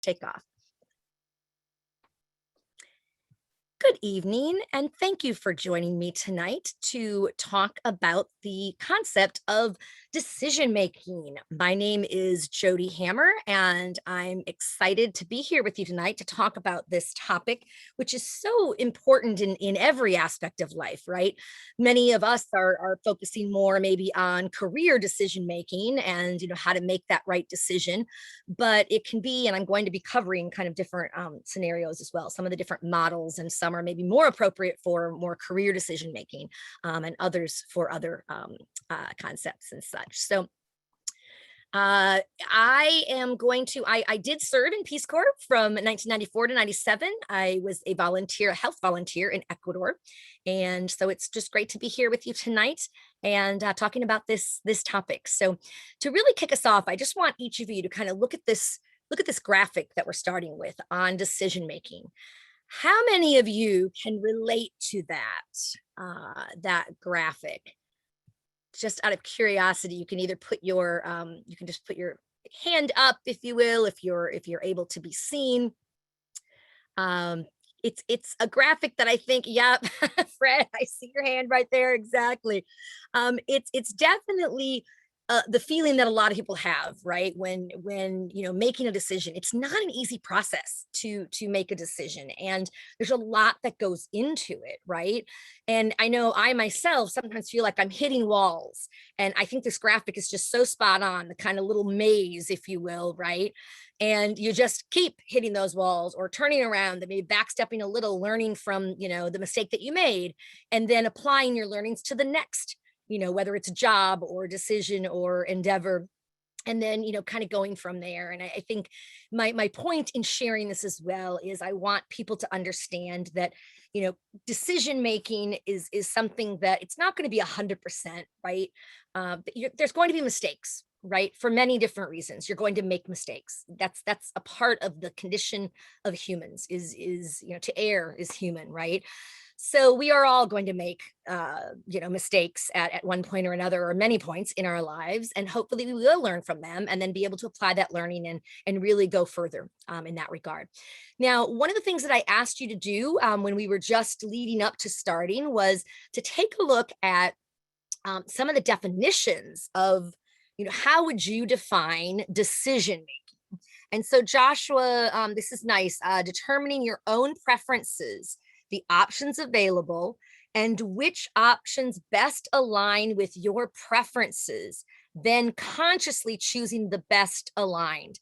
Take off. Good evening, and thank you for joining me tonight to talk about the concept of decision making. My name is Jody Hammer, and I'm excited to be here with you tonight to talk about this topic, which is so important in every aspect of life, right? Many of us are focusing more maybe on career decision making and how to make that right decision, but it can be, and I'm going to be covering kind of different scenarios as well, some of the different models, and some are maybe more appropriate for more career decision making, and others for other concepts and such. So I am going to, I did serve in Peace Corps from 1994 to 97. I was a volunteer, a health volunteer in Ecuador. And so it's just great to be here with you tonight and talking about this topic. So to really kick us off, I just want each of you to kind of look at this graphic that we're starting with on decision making. How many of you can relate to that graphic? Just out of curiosity, you can either put your you can just put your hand up, if you will, if you're able to be seen. It's a graphic that I think, yeah, Fred, I see your hand right there, exactly. It's definitely the feeling that a lot of people have, right? When making a decision, it's not an easy process to make a decision, and there's a lot that goes into it, right? And I know I myself sometimes feel like I'm hitting walls, and I think this graphic is just so spot on, the kind of little maze, if you will, right? And you just keep hitting those walls or turning around and maybe backstepping a little, learning from the mistake that you made, and then applying your learnings to the next, whether it's a job or decision or endeavor, and then kind of going from there. And I think my point in sharing this as well is I want people to understand that decision making is something that it's not going to be 100%, right? There's going to be mistakes, right? For many different reasons you're going to make mistakes. That's a part of the condition of humans, is to err is human, right? So we are all going to make mistakes at one point or another, or many points in our lives, and hopefully we will learn from them and then be able to apply that learning and really go further in that regard. Now, one of the things that I asked you to do when we were just leading up to starting was to take a look at some of the definitions of how would you define decision making. And so Joshua, this is nice, determining your own preferences, the options available, and which options best align with your preferences, then consciously choosing the best aligned.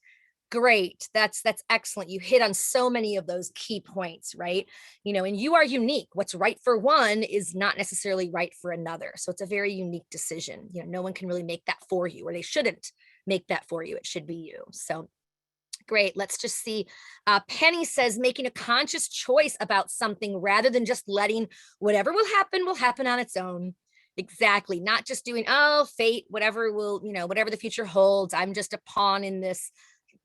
Great. That's excellent. You hit on so many of those key points, right? And you are unique. What's right for one is not necessarily right for another. So it's a very unique decision. No one can really make that for you, or they shouldn't make that for you. It should be you. So great. Let's just see. Penny says making a conscious choice about something rather than just letting whatever will happen on its own. Exactly. Not just doing, oh, fate, whatever will, whatever the future holds. I'm just a pawn in this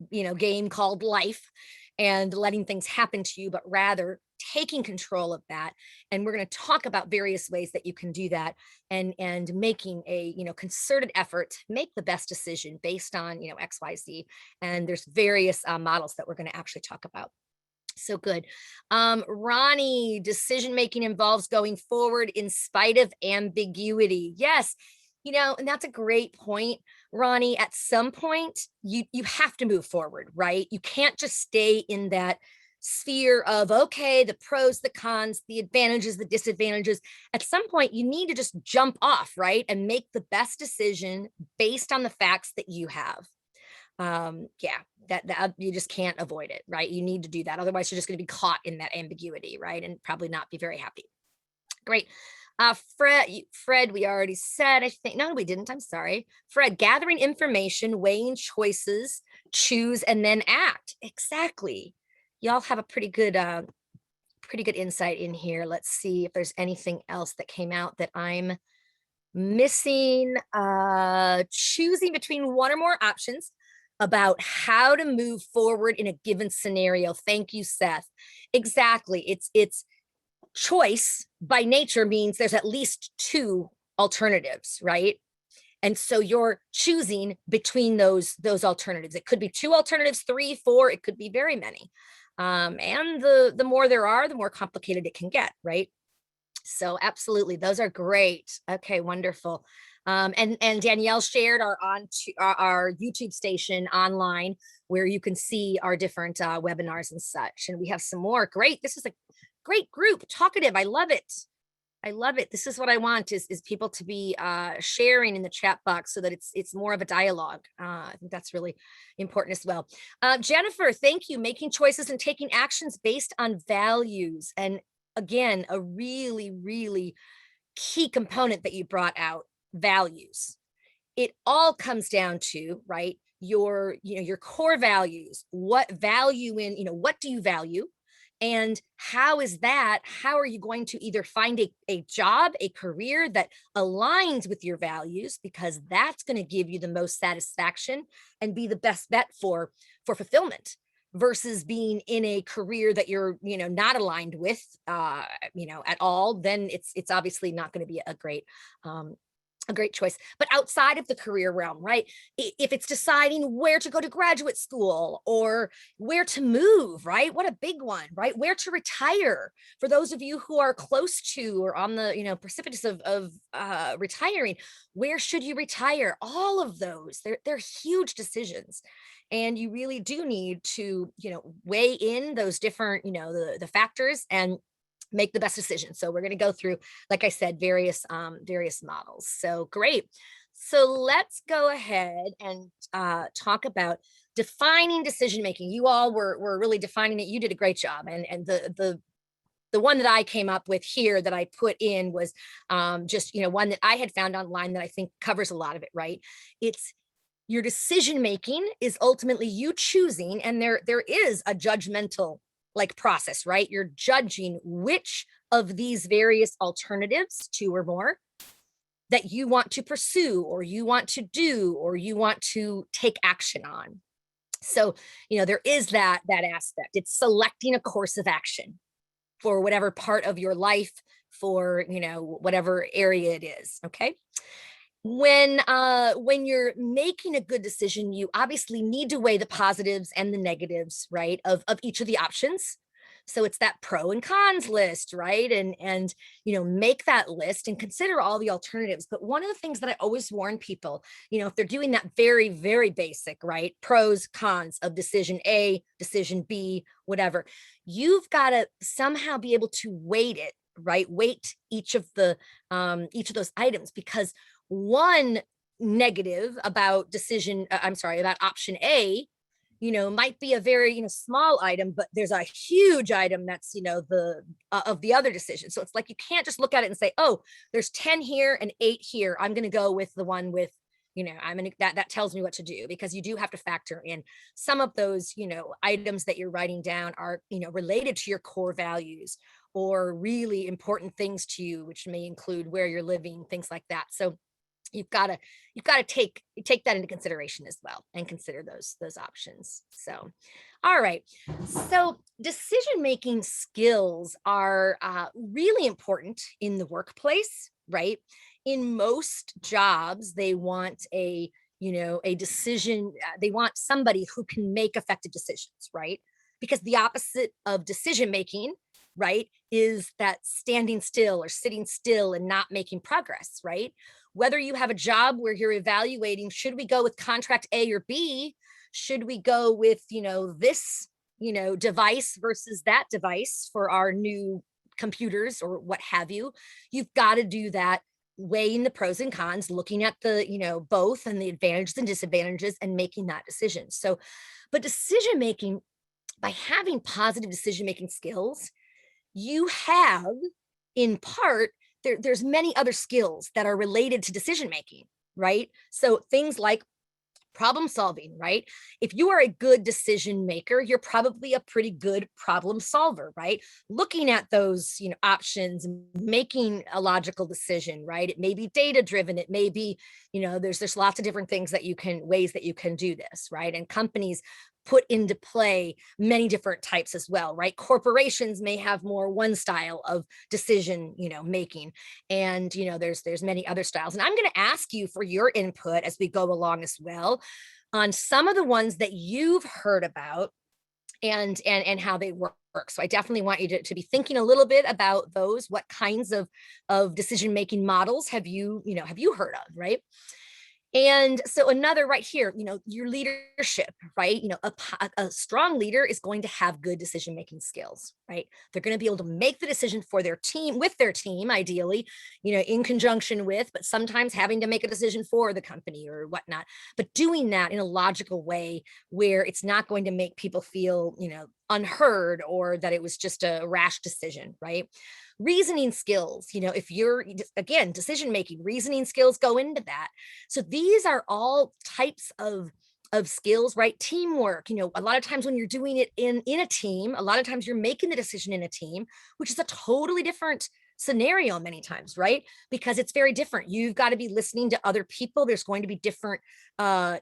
game called life, and letting things happen to you, but rather taking control of that. And we're going to talk about various ways that you can do that, and making a concerted effort to make the best decision based on XYZ. And there's various models that we're going to actually talk about. So good. Ronnie, decision making involves going forward in spite of ambiguity. Yes. And that's a great point, Ronnie. At some point, you have to move forward, right? You can't just stay in that sphere of, okay, the pros, the cons, the advantages, the disadvantages. At some point, you need to just jump off, right? And make the best decision based on the facts that you have. Yeah, that you just can't avoid it, right? You need to do that. Otherwise, you're just going to be caught in that ambiguity, right? And probably not be very happy. Great. Fred, we already said, I think. No, we didn't. I'm sorry. Fred, gathering information, weighing choices, choose, and then act. Exactly. Y'all have a pretty good insight in here. Let's see if there's anything else that came out that I'm missing. Choosing between one or more options about how to move forward in a given scenario. Thank you, Seth. Exactly. It's choice by nature means there's at least two alternatives, right? And so you're choosing between those alternatives. It could be 2 alternatives, 3, 4, it could be very many. And the more there are, the more complicated it can get, right? So absolutely, those are great. Okay, wonderful. And Danielle shared our YouTube station online where you can see our different webinars and such. And we have some more. Great. This is a great group, talkative. I love it. I love it. This is what I want is people to be sharing in the chat box so that it's more of a dialogue. I think that's really important as well. Jennifer, thank you. Making choices and taking actions based on values. And again, a really, really key component that you brought out, values. It all comes down to, right, your core values. What value what do you value? And how are you going to either find a job, a career that aligns with your values, because that's going to give you the most satisfaction and be the best bet for fulfillment, versus being in a career that you're not aligned with at all. Then it's obviously not going to be a great choice. But outside of the career realm, right? If it's deciding where to go to graduate school or where to move, right? What a big one, right? Where to retire. For those of you who are close to or on the precipitous of retiring, where should you retire? All of those, they're huge decisions. And you really do need to weigh in those different the factors and make the best decision. So we're going to go through, like I said, various models. So great. So let's go ahead and talk about defining decision making. You all were really defining it. You did a great job. And the one that I came up with here that I put in was just one that I had found online that I think covers a lot of it. Right? It's your decision making is ultimately you choosing, and there is a judgmental process, right? You're judging which of these various alternatives, 2 or more, that you want to pursue or you want to do or you want to take action on. So, there is that aspect. It's selecting a course of action for whatever part of your life, for, whatever area it is. Okay. When you're making a good decision, you obviously need to weigh the positives and the negatives, right, of each of the options. So it's that pro and cons list, right? And make that list and consider all the alternatives. But one of the things that I always warn people, if they're doing that very, very basic, right, pros, cons of decision A, decision B, whatever, you've got to somehow be able to weight it, right? Weight each of those items, because one negative about about option A, might be a very, small item, but there's a huge item that's, of the other decision. So it's like, you can't just look at it and say, oh, there's 10 here and 8 here. I'm going to go with the one with, that tells me what to do, because you do have to factor in some of those, items that you're writing down are, related to your core values or really important things to you, which may include where you're living, things like that. So you've got to take that into consideration as well and consider those options. So, all right. So decision making skills are really important in the workplace, right? In most jobs, they want a decision. They want somebody who can make effective decisions, right? Because the opposite of decision making, right, is that standing still or sitting still and not making progress, right? Whether you have a job where you're evaluating, should we go with contract A or B? Should we go with, this, device versus that device for our new computers or what have you? You've got to do that, weighing the pros and cons, looking at the, both and the advantages and disadvantages and making that decision. So, but decision making, by having positive decision making skills, you have in part, there's many other skills that are related to decision making, right? So things like problem solving, right? If you are a good decision maker, you're probably a pretty good problem solver, right? Looking at those, options, making a logical decision, right? It may be data driven. It may be, there's lots of different ways that you can do this, right? And companies put into play many different types as well, right? Corporations may have more one style of decision, making, and there's many other styles. And I'm going to ask you for your input as we go along as well on some of the ones that you've heard about and how they work. So I definitely want you to be thinking a little bit about those. What kinds of decision making models have you heard of, right? And so another right here, your leadership, right? A strong leader is going to have good decision making skills, right? They're going to be able to make the decision for their team, with their team, ideally, in conjunction with, but sometimes having to make a decision for the company or whatnot, but doing that in a logical way where it's not going to make people feel, unheard, or that it was just a rash decision, right? Reasoning skills, if you're, again, decision making, reasoning skills go into that. So these are all types of skills, right? Teamwork, a lot of times when you're doing it in a team, a lot of times you're making the decision in a team, which is a totally different scenario many times, right? Because it's very different. You've got to be listening to other people. There's going to be different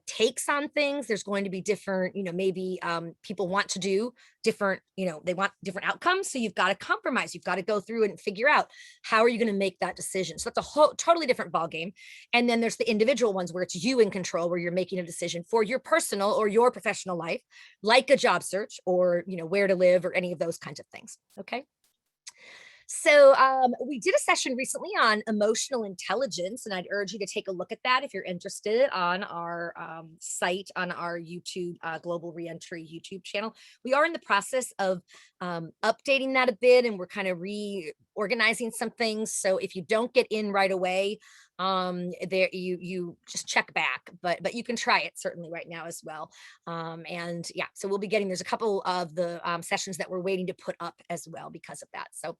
takes on things. There's going to be different, maybe people want to do different, they want different outcomes. So you've got to compromise. You've got to go through and figure out how are you going to make that decision. So that's a whole totally different ball game. And then there's the individual ones where it's you in control, where you're making a decision for your personal or your professional life, like a job search or, where to live or any of those kinds of things. Okay. So we did a session recently on emotional intelligence, and I'd urge you to take a look at that if you're interested on our site, on our YouTube, Global Reentry YouTube channel. We are in the process of updating that a bit, and we're kind of reorganizing some things. So if you don't get in right away, there you just check back, but you can try it certainly right now as well. And yeah, so we'll be there's a couple of the sessions that we're waiting to put up as well because of that. So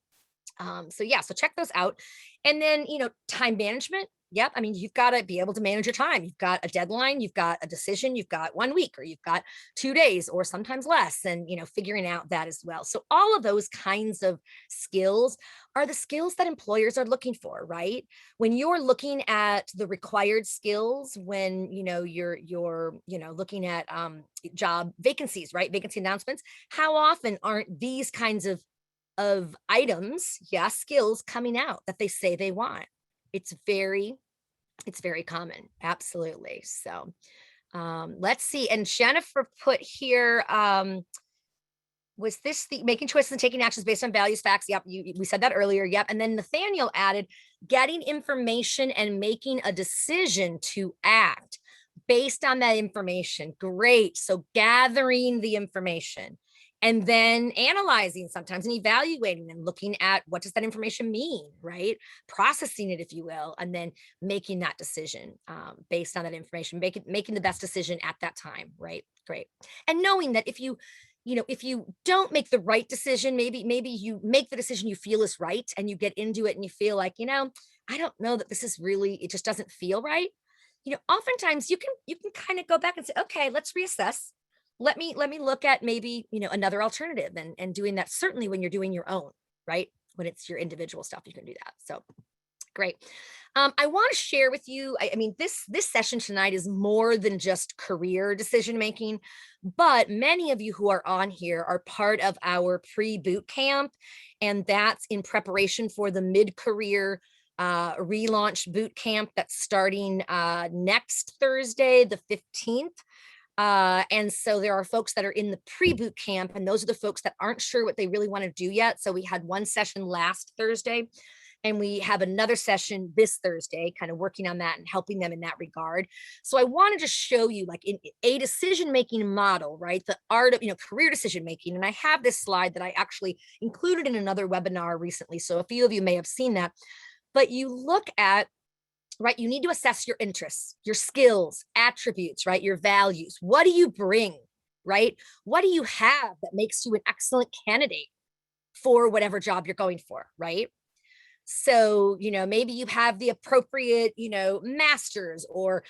yeah, so check those out. And then, time management. Yep. I mean, you've got to be able to manage your time. You've got a deadline, you've got a decision, you've got 1 week, or you've got 2 days, or sometimes less, and, figuring out that as well. So all of those kinds of skills are the skills that employers are looking for, right? When you're looking at the required skills, when, you're looking at job vacancies, right? Vacancy announcements, how often aren't these kinds of items, skills coming out that they say they want? It's very common. Absolutely. So let's see. And Jennifer put here, was this the making choices and taking actions based on values, facts? Yep. We said that earlier. Yep. And then Nathaniel added, getting information and making a decision to act based on that information. Great. So gathering the information, and then analyzing sometimes and evaluating and looking at what does that information mean, right? Processing it, if you will, and then making that decision based on that information, making the best decision at that time, right? Great. And knowing that if you don't make the right decision, maybe you make the decision you feel is right, and you get into it and you feel like, I don't know that this is really, it just doesn't feel right. Oftentimes you can kind of go back and say, okay, let's reassess. Let me look at maybe, another alternative, and doing that certainly when you're doing your own, right? When it's your individual stuff, you can do that. So great. I want to share with you, I mean, this session tonight is more than just career decision making, but many of you who are on here are part of our pre-boot camp, and that's in preparation for the mid-career relaunch boot camp that's starting next Thursday, the 15th. And so there are folks that are in the pre-boot camp, and those are the folks that aren't sure what they really want to do yet. So we had one session last Thursday, and we have another session this Thursday, kind of working on that and helping them in that regard. So I wanted to show you, like, in a decision-making model, right? The art of, career decision-making. And I have this slide that I actually included in another webinar recently. So a few of you may have seen that, but you look at, right, you need to assess your interests, your skills, attributes, right? Your values. What do you bring, right? What do you have that makes you an excellent candidate for whatever job you're going for, right? So, maybe you have the appropriate, master's, or,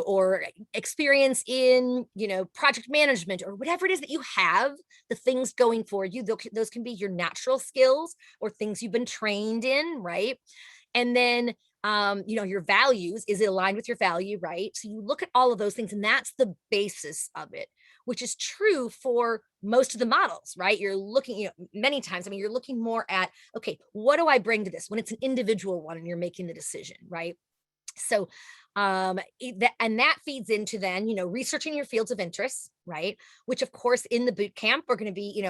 or experience in, project management, or whatever it is that you have, the things going for you. Those can be your natural skills or things you've been trained in, right? And then, your values, is it aligned with your value, right? So you look at all of those things, and that's the basis of it. which is true for most of the models, right? You're looking, many times, I mean, you're looking more at, okay, what do I bring to this when it's an individual one and you're making the decision, right? So, and that feeds into then, researching your fields of interest, right? Which of course in the boot camp, we're going to be,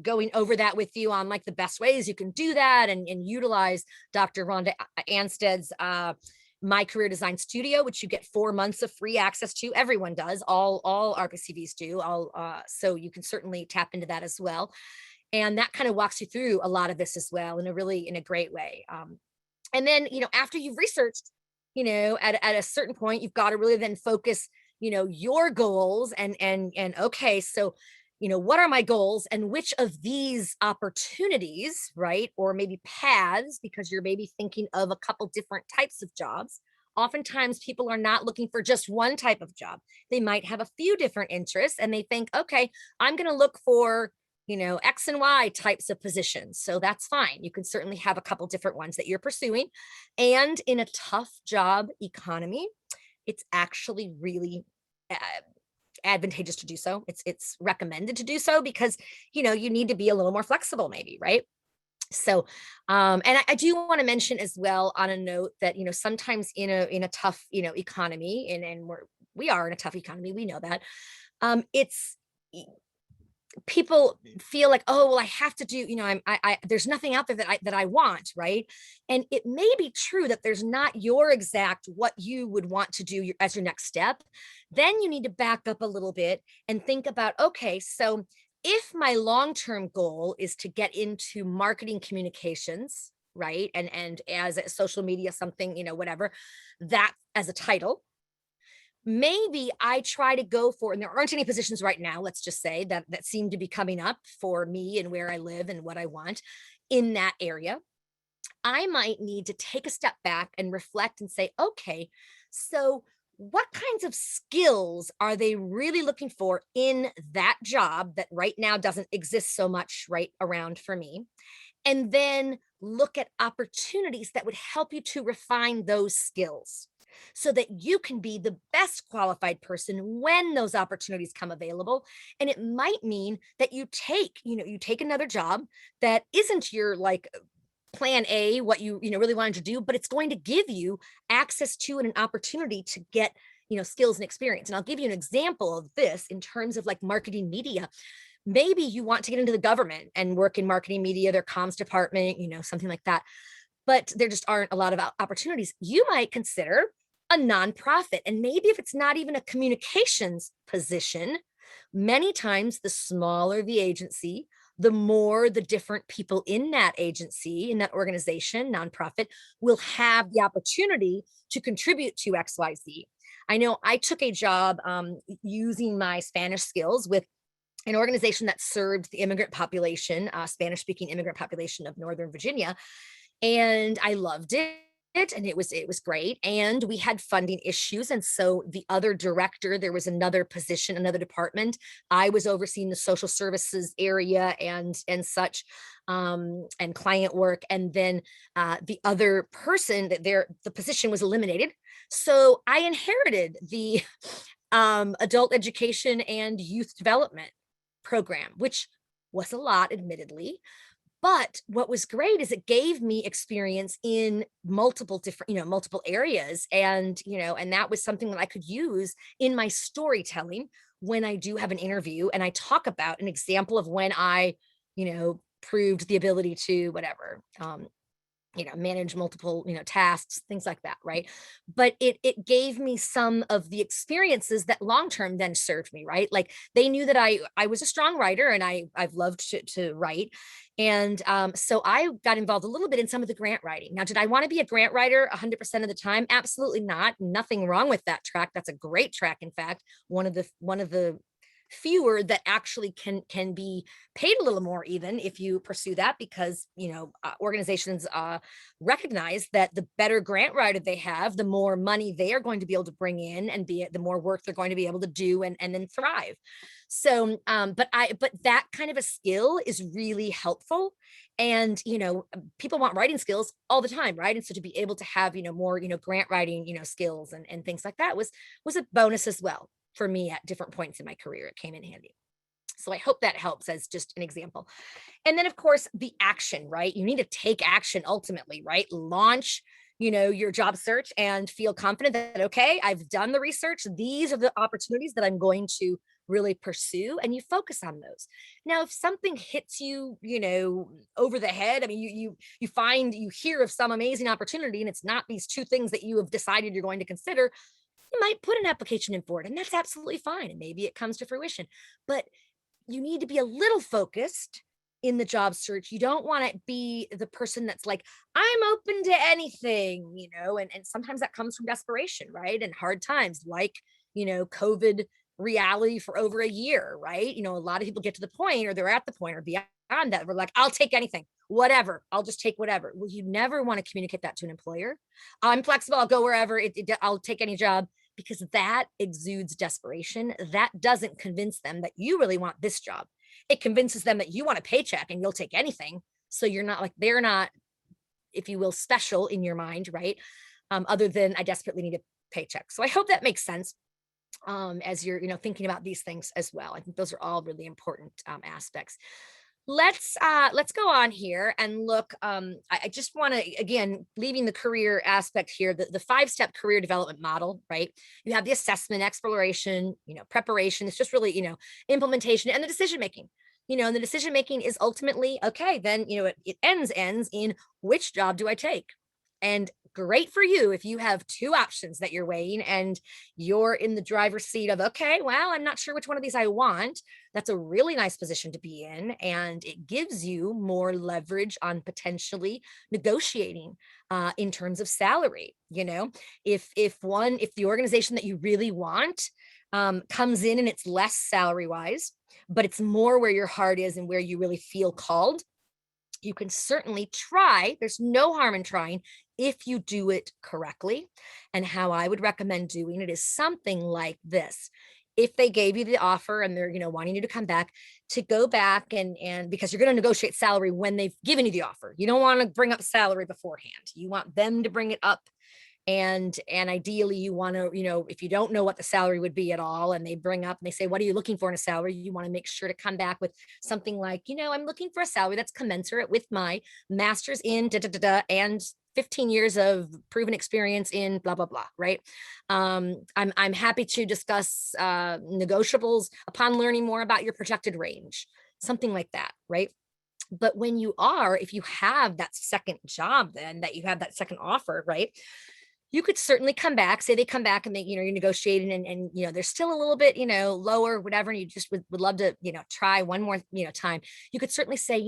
going over that with you on like the best ways you can do that and utilize Dr. Rhonda Anstead's, My Career Design Studio, which you get 4 months of free access to. Everyone does, all RPCVs do. So you can certainly tap into that as well. And that kind of walks you through a lot of this as well in a great way. And then, after you've researched, at a certain point, you've got to really then focus, your goals and okay, so, what are my goals and which of these opportunities, right? Or maybe paths, because you're maybe thinking of a couple different types of jobs. Oftentimes people are not looking for just one type of job. They might have a few different interests and they think, okay, I'm going to look for, X and Y types of positions. So that's fine. You can certainly have a couple different ones that you're pursuing. And in a tough job economy, it's actually really uh, advantageous to do so. It's recommended to do so because, you need to be a little more flexible maybe, right? So, and I do want to mention as well on a note that, sometimes in a tough, economy and we are in a tough economy, we know that, it's people feel like, oh, well, I have to do, there's nothing out there that I want, right? And it may be true that there's not your exact what you would want to do as your next step. Then you need to back up a little bit and think about, okay, so if my long-term goal is to get into marketing communications, right? And as a social media, something, whatever, that as a title, maybe I try to go for, and there aren't any positions right now, let's just say that seem to be coming up for me and where I live and what I want in that area. I might need to take a step back and reflect and say, okay, so what kinds of skills are they really looking for in that job that right now doesn't exist so much right around for me? And then look at opportunities that would help you to refine those skills so that you can be the best qualified person when those opportunities come available. And it might mean that you take another job that isn't your like plan A, what you really wanted to do, but it's going to give you access to and an opportunity to get skills and experience. And I'll give you an example of this in terms of like marketing media. Maybe you want to get into the government and work in marketing media, their comms department, something like that, but there just aren't a lot of opportunities. You might consider a nonprofit. And maybe if it's not even a communications position, many times the smaller the agency, the more the different people in that agency, in that organization, nonprofit, will have the opportunity to contribute to XYZ. I know I took a job using my Spanish skills with an organization that served the immigrant population, Spanish speaking immigrant population of Northern Virginia. And I loved it. And it was great. And we had funding issues. And so the other director, there was another position, another department. I was overseeing the social services area and such, and client work. And then the other person the position was eliminated. So I inherited the adult education and youth development program, which was a lot, admittedly. But what was great is it gave me experience in multiple different, multiple areas. And that was something that I could use in my storytelling when I do have an interview and I talk about an example of when I, proved the ability to whatever, manage multiple, tasks, things like that, right? But it gave me some of the experiences that long term then served me, right? Like they knew that I was a strong writer and I've loved to write. And so I got involved a little bit in some of the grant writing. Now, did I want to be a grant writer 100% of the time? Absolutely not. Nothing wrong with that track. That's a great track. In fact, one of the fewer that actually can be paid a little more even if you pursue that, because organizations recognize that the better grant writer they have, the more money they are going to be able to bring in and the more work they're going to be able to do and then thrive. So but that kind of a skill is really helpful. And people want writing skills all the time, right? And so to be able to have more grant writing skills and things like that was a bonus as well. for me at different points in my career. It came in handy. So I hope that helps as just an example. And then of course the action, right? You need to take action ultimately, right? Launch, your job search and feel confident that, okay, I've done the research. These are the opportunities that I'm going to really pursue, and you focus on those. Now, if something hits you, over the head, I mean, you hear of some amazing opportunity and it's not these two things that you have decided you're going to consider, you might put an application in for it, and that's absolutely fine. And maybe it comes to fruition. But you need to be a little focused in the job search. You don't want to be the person that's like, I'm open to anything, and sometimes that comes from desperation, right? And hard times like, COVID reality for over a year, right? A lot of people get to the point, or they're at the point or beyond that. We're like, I'll take anything, whatever. I'll just take whatever. Well, you never want to communicate that to an employer. I'm flexible. I'll go wherever. I'll take any job, because that exudes desperation. That doesn't convince them that you really want this job. It convinces them that you want a paycheck and you'll take anything. So you're not like, they're not, if you will, special in your mind, right? Other than I desperately need a paycheck. So I hope that makes sense as you're, thinking about these things as well. I think those are all really important aspects. Let's go on here and look. I just want to, again, leaving the career aspect here, the 5-step career development model, right? You have the assessment, exploration, preparation. It's just really, implementation and the decision making. And the decision making is ultimately, okay, then, it ends in which job do I take? And great for you if you have two options that you're weighing and you're in the driver's seat of, okay, well, I'm not sure which one of these I want. That's a really nice position to be in. And it gives you more leverage on potentially negotiating in terms of salary. If the organization that you really want comes in and it's less salary wise, but it's more where your heart is and where you really feel called, you can certainly try. There's no harm in trying if you do it correctly. And how I would recommend doing it is something like this. If they gave you the offer and they're, wanting you to come back, to go back and because you're going to negotiate salary when they've given you the offer. You don't want to bring up salary beforehand. You want them to bring it up. And ideally you want to, if you don't know what the salary would be at all, and they bring up and they say, what are you looking for in a salary? You want to make sure to come back with something like, I'm looking for a salary that's commensurate with my master's in da, da, da, da, and 15 years of proven experience in blah, blah, blah. Right. I'm happy to discuss negotiables upon learning more about your projected range, something like that. Right. But if you have that second job, then that you have that second offer, right, you could certainly come back, say they come back and they, you're negotiating and they're still a little bit, lower, whatever. And you just would love to, try one more, time. You could certainly say,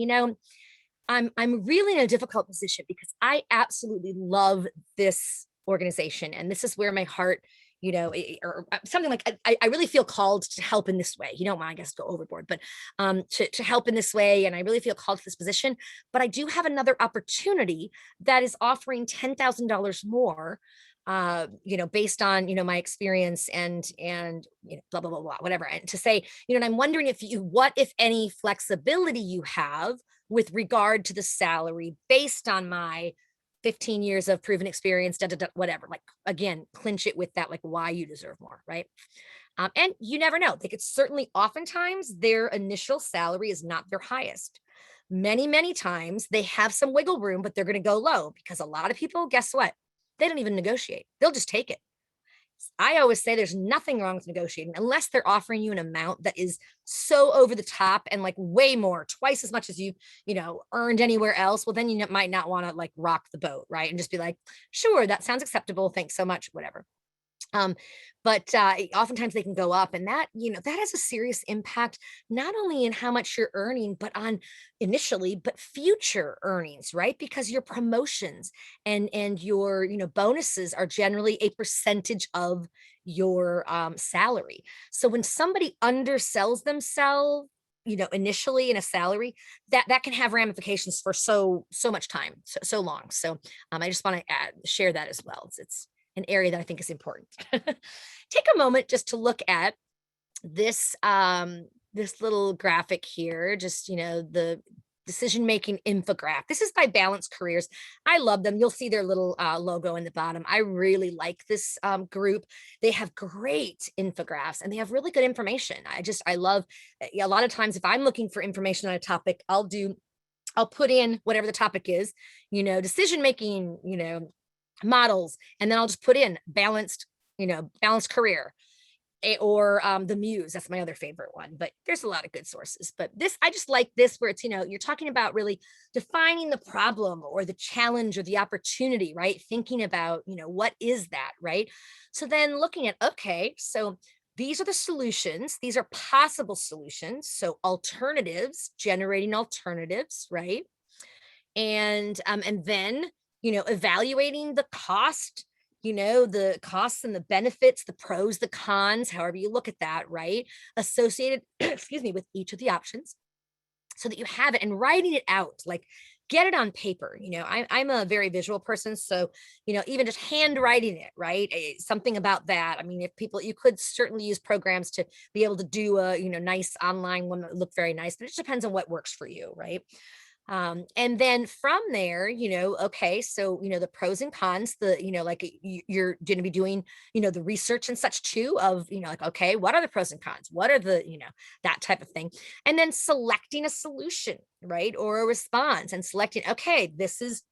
I'm really in a difficult position because I absolutely love this organization. And this is where my heart, or something like, I really feel called to help in this way. You don't want, I guess, go overboard, but to help in this way. And I really feel called to this position, but I do have another opportunity that is offering $10,000 more, based on, my experience and blah, blah, blah, blah, whatever. And to say, and I'm wondering what, if any flexibility you have with regard to the salary based on my 15 years of proven experience, da, da, da, whatever, like, again, clinch it with that, like why you deserve more. Right. And you never know. They could certainly, oftentimes their initial salary is not their highest. Many, many times they have some wiggle room, but they're going to go low because a lot of people, guess what? They don't even negotiate. They'll just take it. I always say there's nothing wrong with negotiating unless they're offering you an amount that is so over the top and like way more, twice as much as you earned anywhere else. Well, then you might not want to like rock the boat, right? And just be like, sure, that sounds acceptable. Thanks so much, whatever. But oftentimes they can go up, and that has a serious impact, not only in how much you're earning, but on initially, but future earnings, right? Because your promotions and your, bonuses are generally a percentage of your salary. So when somebody undersells themselves, initially in a salary, that can have ramifications for so much time, so long. So I just want to share that as well. It's an area that I think is important. Take a moment just to look at this this little graphic here, just the decision-making infographic. This is by Balanced Careers. I love them. You'll see their little logo in the bottom. I really like this group. They have great infographics and they have really good information. I love, a lot of times if I'm looking for information on a topic, I'll put in whatever the topic is, decision-making, models, and then I'll just put in balanced career, or the Muse. That's my other favorite one, but there's a lot of good sources. But this, I just like this, where it's, you're talking about really defining the problem or the challenge or the opportunity, right? Thinking about, what is that, right? So then looking at, okay, so these are the solutions. These are possible solutions. So alternatives, generating alternatives, right? And then, evaluating the cost, the costs and the benefits, the pros, the cons, however you look at that, right? Associated, excuse me, with each of the options, so that you have it, and writing it out, like get it on paper. I'm a very visual person. So, even just handwriting it, right? Something about that. I mean, you could certainly use programs to be able to do a, nice online one that look very nice, but it just depends on what works for you, right? And then from there, okay, so, the pros and cons, like you're going to be doing, the research and such too of, like, okay, what are the pros and cons? What are the, that type of thing. And then selecting a solution, right? Or a response, and selecting, okay, this is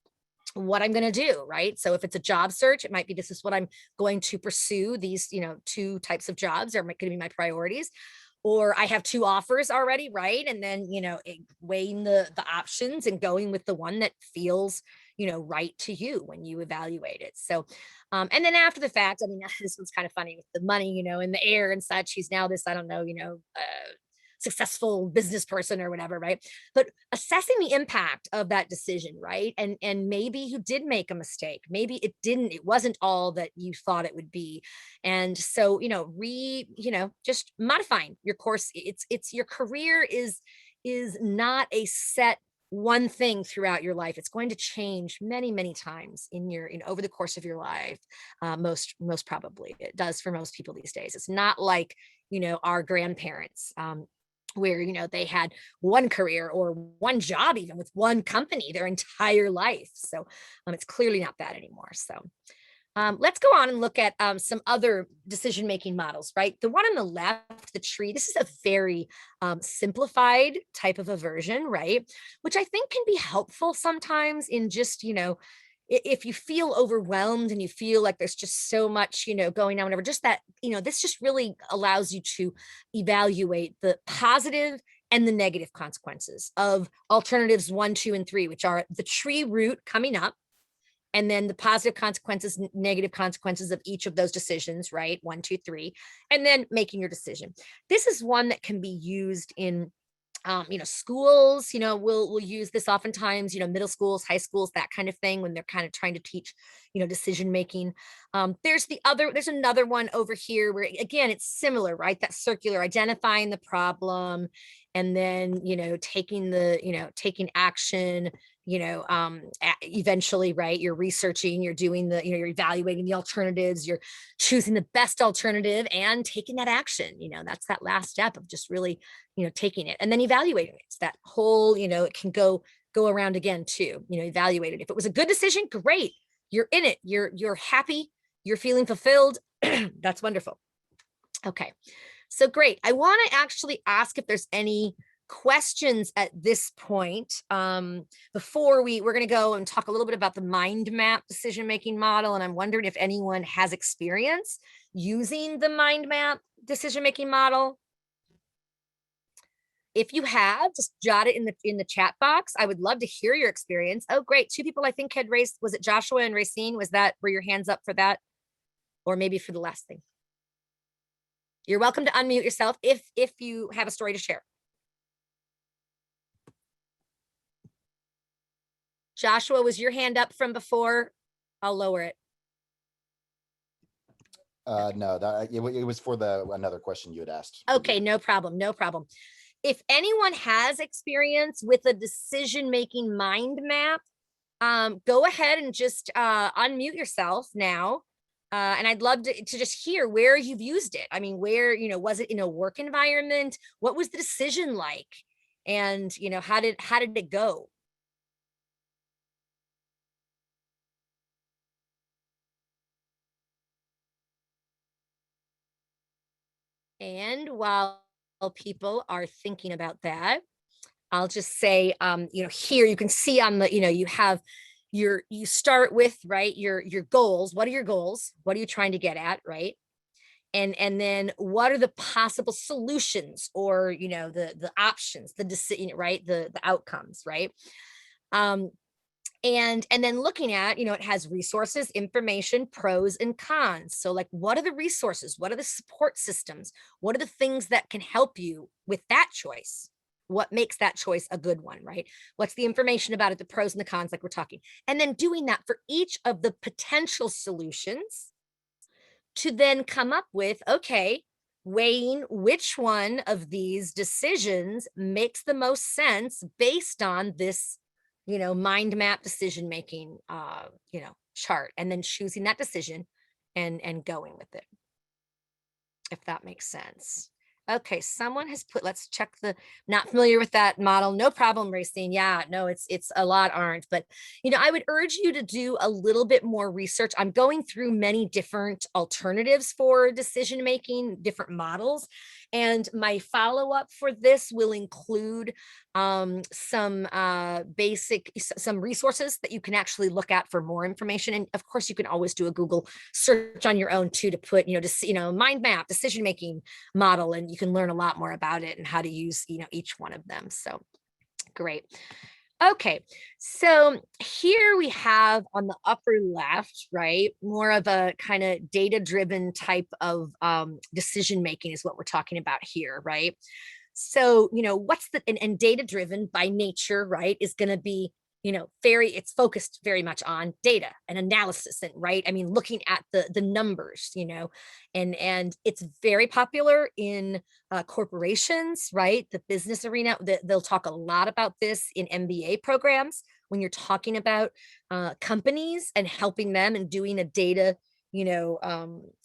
what I'm going to do, right? So if it's a job search, it might be, this is what I'm going to pursue. These, two types of jobs are going to be my priorities. Or I have two offers already, right? And then, weighing the options and going with the one that feels, right to you when you evaluate it. So, and then after the fact, I mean, this one's kind of funny with the money, in the air and such. He's now this, I don't know, successful business person or whatever, right? But assessing the impact of that decision, right? And maybe you did make a mistake. Maybe it wasn't all that you thought it would be. And so, just modifying your course. It's your career is not a set one thing throughout your life. It's going to change many, many times in your, over the course of your life. Most probably it does for most people these days. It's not like, our grandparents, where they had one career or one job, even with one company their entire life. So it's clearly not that anymore. So let's go on and look at some other decision-making models, right? The one on the left, the tree, this is a very simplified type of a version, right? Which I think can be helpful sometimes in just, if you feel overwhelmed and you feel like there's just so much, going on, whatever, just that, this just really allows you to evaluate the positive and the negative consequences of alternatives 1, 2, and 3, which are the tree root coming up, and then the positive consequences, negative consequences of each of those decisions, right? 1, 2, 3, and then making your decision. This is one that can be used in schools, we'll use this oftentimes, middle schools, high schools, that kind of thing, when they're kind of trying to teach, decision making. There's another one over here where, again, it's similar, right? That circular, identifying the problem, and then, taking action, eventually, right? You're researching, you're doing you're evaluating the alternatives, you're choosing the best alternative and taking that action. That's that last step of just really, taking it and then evaluating it. It's that whole, it can go around again too, evaluate it. If it was a good decision, great. You're in it. You're happy. You're feeling fulfilled. That's wonderful. Okay. So great. I want to actually ask if there's any questions at this point, before we're going to go and talk a little bit about the mind map decision-making model. And I'm wondering if anyone has experience using the mind map decision-making model. If you have, just jot it in the chat box. I would love to hear your experience. Oh, great. 2 people I think had raised, was it Joshua and Racine? Were your hands up for that? Or maybe for the last thing? You're welcome to unmute yourself if you have a story to share. Joshua, was your hand up from before? I'll lower it. No, it was for another question you had asked. Okay, no problem. No problem. If anyone has experience with a decision-making mind map, go ahead and just unmute yourself now. And I'd love to just hear where you've used it. I mean, where, was it in a work environment? What was the decision like? And, how did it go? And while people are thinking about that, I'll just say, here you can see on the, you have you start with, right, your goals. What are your goals? What are you trying to get at, right? And then what are the possible solutions, or the options, the decision, right, the outcomes, right? Um, and then looking at, it has resources, information, pros and cons. So like, what are the resources, what are the support systems, what are the things that can help you with that choice, what makes that choice a good one, right? What's the information about it, the pros and the cons, like we're talking, and then doing that for each of the potential solutions, to then come up with, okay, weighing which one of these decisions makes the most sense based on this, mind map decision making, chart, and then choosing that decision and going with it, if that makes sense. Okay, someone has put, let's check the, not familiar with that model. No problem, Racine. Yeah, no, it's a lot aren't, but I would urge you to do a little bit more research. I'm going through many different alternatives for decision making, different models. And my follow-up for this will include some some resources that you can actually look at for more information. And of course, you can always do a Google search on your own too, to put, mind map, decision making model, and you can learn a lot more about it and how to use, each one of them. So great. Okay, so here we have on the upper left, right, more of a kind of data driven type of decision making is what we're talking about here, right? So, what's the, and data driven by nature, right, is going to be, it's focused very much on data and analysis, and right, I mean, looking at the numbers, and it's very popular in corporations, right, the business arena. They'll talk a lot about this in MBA programs when you're talking about companies and helping them and doing a data,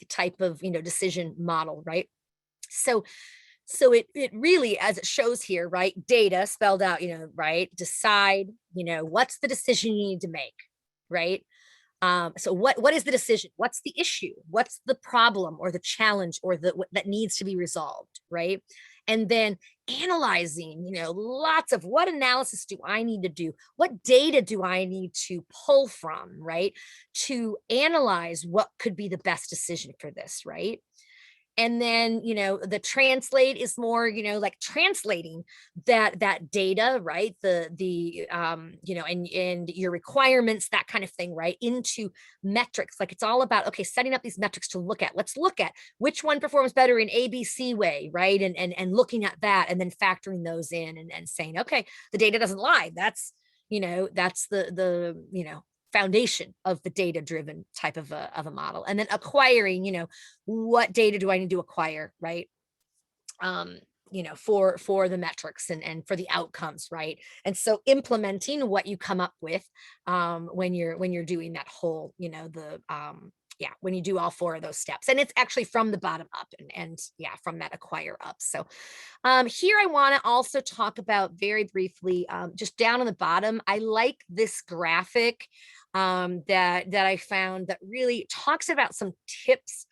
type of, decision model, right? So it really, as it shows here, right, data spelled out, right, decide, what's the decision you need to make, right? So what is the decision? What's the issue? What's the problem or the challenge, or that needs to be resolved, right? And then analyzing, lots of, what analysis do I need to do? What data do I need to pull from, right? To analyze what could be the best decision for this, right? And then, the translate is more, like translating that data, right, and your requirements, that kind of thing, right, into metrics. Like, it's all about, okay, setting up these metrics to look at. Let's look at which one performs better in ABC way, right? And looking at that, and then factoring those in, and saying, okay, the data doesn't lie. That's the foundation of the data driven type of a model. And then acquiring, what data do I need to acquire, right? um for the metrics, and for the outcomes, right? And so implementing what you come up with, when you're doing that whole, the yeah, when you do all four of those steps, and it's actually from the bottom up, and yeah, from that acquire up. So here I want to also talk about very briefly, just down on the bottom, I like this graphic that I found that really talks about some tips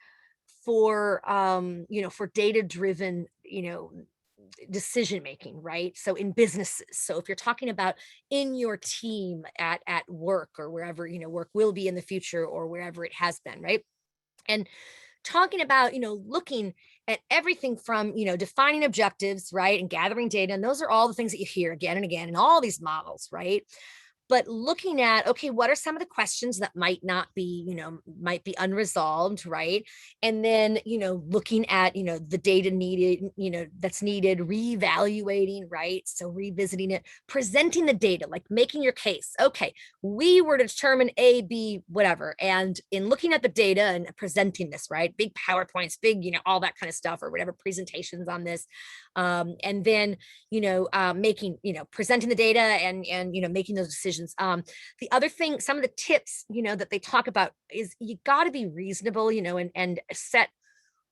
for for data driven, decision making, right? So in businesses, so if you're talking about in your team at work, or wherever, work will be in the future, or wherever it has been, right? And talking about, looking at everything from, defining objectives, right, and gathering data, and those are all the things that you hear again and again in all these models, right? But looking at, okay, what are some of the questions that might not be, might be unresolved, right? And then, looking at, the data needed, that's needed, reevaluating, right? So revisiting it, presenting the data, like making your case. Okay, we were to determine A, B, whatever. And in looking at the data and presenting this, right? Big PowerPoints, big, all that kind of stuff, or whatever, presentations on this. And then, making, presenting the data, and making those decisions. The other thing, some of the tips, that they talk about is, you got to be reasonable, and set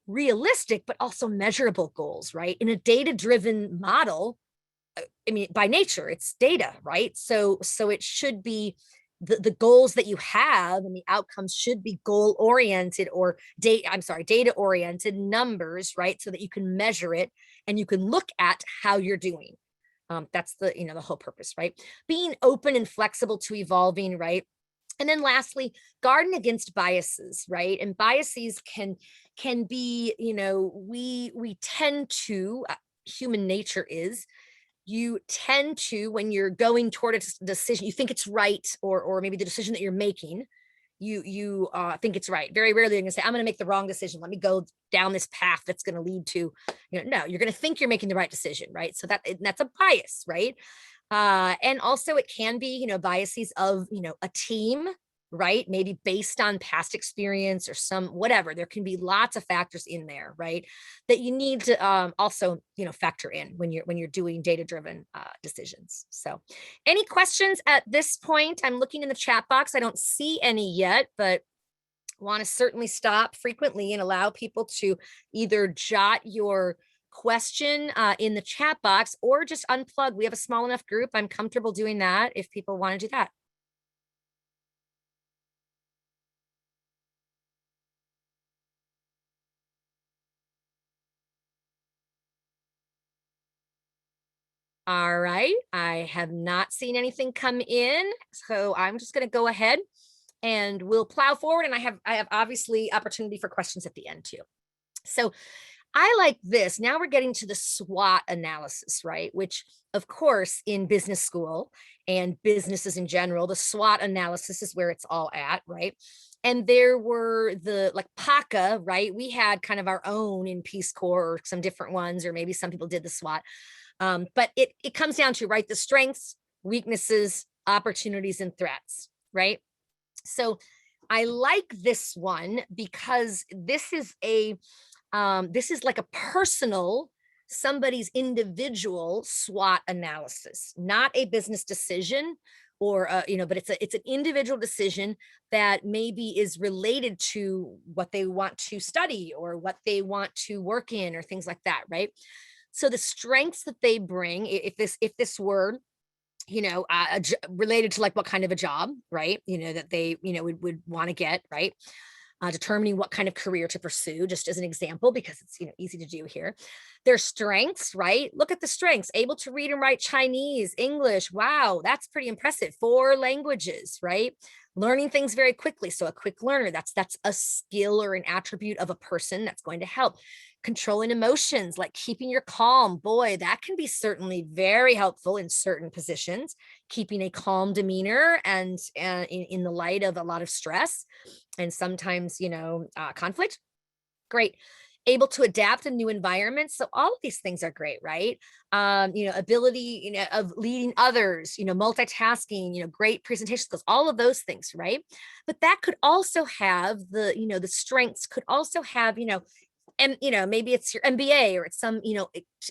realistic but also measurable goals, right? In a data driven model, I mean, by nature, it's data, right? So it should be the goals that you have and the outcomes should be goal oriented or data oriented numbers, right? So that you can measure it and you can look at how you're doing. That's the whole purpose, right? Being open and flexible to evolving, right? And then lastly, guarding against biases, right? And biases can be, we tend to, human nature is, you tend to, when you're going toward a decision, you think it's right, or maybe the decision that you're making, you think it's right. Very rarely you're gonna say, I'm gonna make the wrong decision. Let me go down this path that's gonna lead to, no, you're gonna think you're making the right decision, right? So that's a bias, right? And also it can be, biases of, a team, right? Maybe based on past experience or some whatever. There can be lots of factors in there, right? That you need to also, factor in when you're doing data-driven decisions. So, any questions at this point? I'm looking in the chat box. I don't see any yet, but want to certainly stop frequently and allow people to either jot your question in the chat box or just unplug. We have a small enough group. I'm comfortable doing that if people want to do that. All right, I have not seen anything come in, so I'm just going to go ahead and we'll plow forward. And I have obviously opportunity for questions at the end too. So I like this. Now we're getting to the SWOT analysis, right? Which, of course, in business school and businesses in general, the SWOT analysis is where it's all at, right? And there were the like PACA, right? We had kind of our own in Peace Corps or some different ones, or maybe some people did the SWOT. But it comes down to, right, the strengths, weaknesses, opportunities, and threats, right? So I like this one because this is like a personal, somebody's individual SWOT analysis, not a business decision or but it's an individual decision that maybe is related to what they want to study or what they want to work in or things like that, right? So the strengths that they bring, if this were, related to like what kind of a job, right? That they, would want to get, right? Determining what kind of career to pursue, just as an example, because it's easy to do here. Their strengths, right? Look at the strengths: able to read and write Chinese, English. Wow, that's pretty impressive. 4 languages, right? Learning things very quickly. So a quick learner, that's a skill or an attribute of a person that's going to help. Controlling emotions, like keeping your calm. Boy, that can be certainly very helpful in certain positions, keeping a calm demeanor and in the light of a lot of stress and sometimes, conflict. Great. Able to adapt in new environments. So all of these things are great, right? Ability, of leading others, multitasking, great presentation skills, all of those things, right? But that could also have the strengths could also have, and maybe it's your MBA or it's some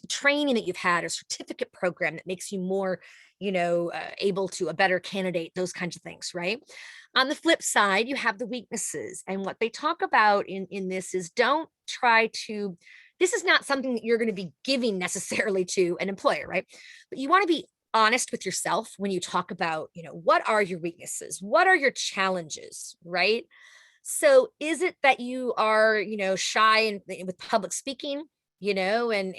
training that you've had or certificate program that makes you more able to a better candidate, those kinds of things, right? On the flip side, you have the weaknesses, and what they talk about in this is, don't try to, this is not something that you're going to be giving necessarily to an employer, right? But you want to be honest with yourself when you talk about what are your weaknesses, what are your challenges, right? So is it that you are, shy and with public speaking, and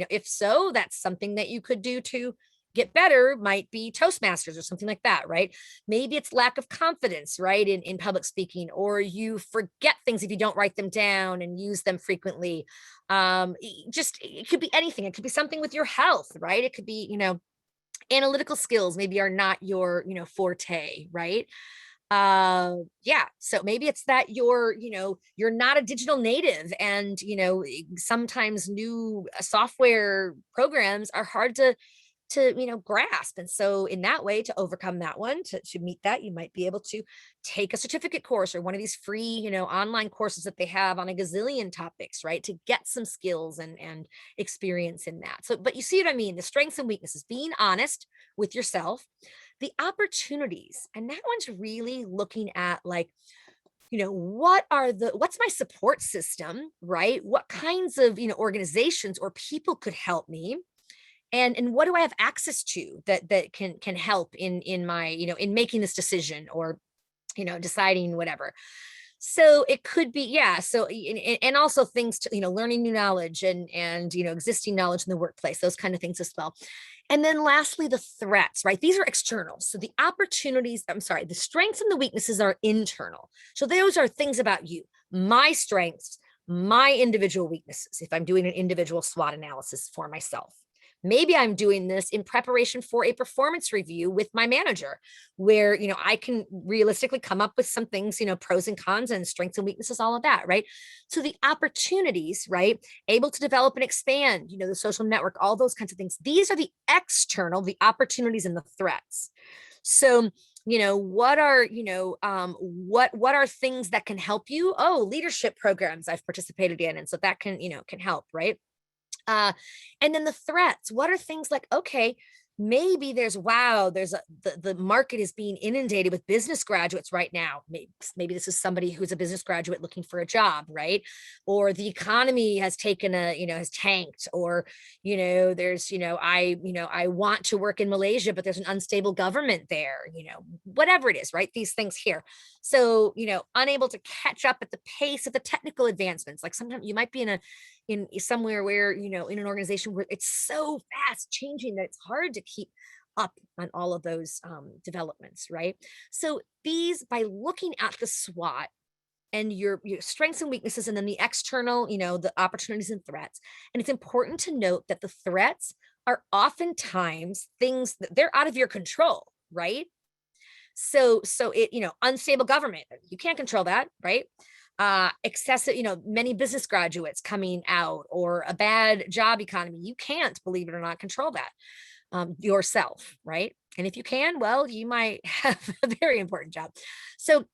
if so, that's something that you could do to get better, might be Toastmasters or something like that, right? Maybe it's lack of confidence, right, in public speaking, or you forget things if you don't write them down and use them frequently. Just it could be anything. It could be something with your health, right? It could be, analytical skills maybe are not your, forte, right? Yeah, so maybe it's that you're not a digital native, and sometimes new software programs are hard to grasp. And so in that way, to overcome that one, to meet that, you might be able to take a certificate course or one of these free online courses that they have on a gazillion topics, right, to get some skills and experience in that. So but you see what I mean, the strengths and weaknesses, being honest with yourself. The opportunities, and that one's really looking at like, what's my support system, right? What kinds of organizations or people could help me? and what do I have access to that can help in my, in making this decision, or deciding whatever. So it could be, yeah. So and also things to, learning new knowledge, and existing knowledge in the workplace, those kind of things as well. And then lastly, the threats, right? These are external. So the opportunities, I'm sorry, the strengths and the weaknesses are internal. So those are things about you, my strengths, my individual weaknesses. If I'm doing an individual SWOT analysis for myself, maybe I'm doing this in preparation for a performance review with my manager, where I can realistically come up with some things, pros and cons and strengths and weaknesses, all of that, right? So the opportunities, right, able to develop and expand, the social network, all those kinds of things, these are the external, the opportunities and the threats. So what are what are things that can help you? Oh, leadership programs I've participated in, and so that can help, right? uh and then the threats, what are things like, okay, maybe there's the market is being inundated with business graduates right now. Maybe this is somebody who's a business graduate looking for a job, right? Or the economy has taken has tanked, or there's I want to work in Malaysia, but there's an unstable government there, whatever it is, right? These things here. So unable to catch up at the pace of the technical advancements. Like sometimes you might be in somewhere where in an organization where it's so fast changing that it's hard to keep up on all of those developments, right? So these, by looking at the SWOT and your strengths and weaknesses, and then the external, the opportunities and threats. And it's important to note that the threats are oftentimes things that they're out of your control, right? So it, unstable government, you can't control that, right? Excessive, many business graduates coming out, or a bad job economy, you can't, believe it or not, control that yourself, right? And if you can, well, you might have a very important job. So